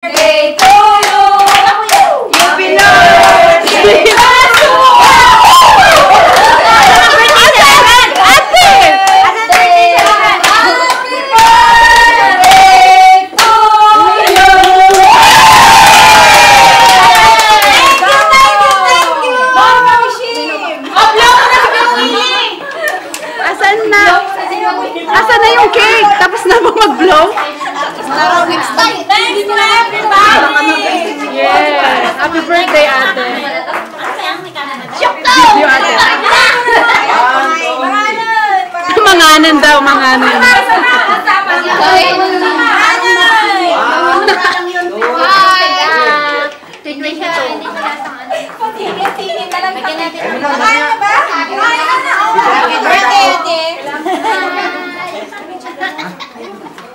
Birthday to you. You belong to Asan na yung cake? Tapos na ba mag-blow? next time. Thanks to everybody. Yeah. Happy birthday, ate. Video ate. Manganan daw, manganan.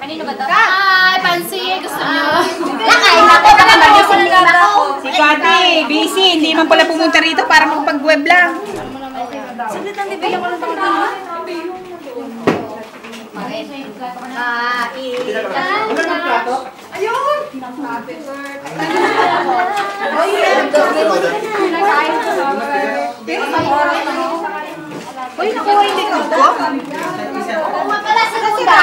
Kanino ba ito? Hi, Pansi! Gusto niyo? Nakain ako. Nakagising lang ako. Si Kati, busy. Hindi man pala pumunta rito para magpag-web lang. Saglit lang, bibigyan ko lang pang ito. Ayun! Uy, nakuha yung likod ko. Pala sa Ruda.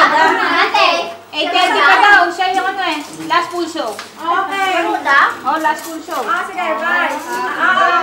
Ate. 8:30 pa daw. Siya yung ano eh. Last full show. Okay. Ruda? Oh, last full show. Sige, bye. Ano?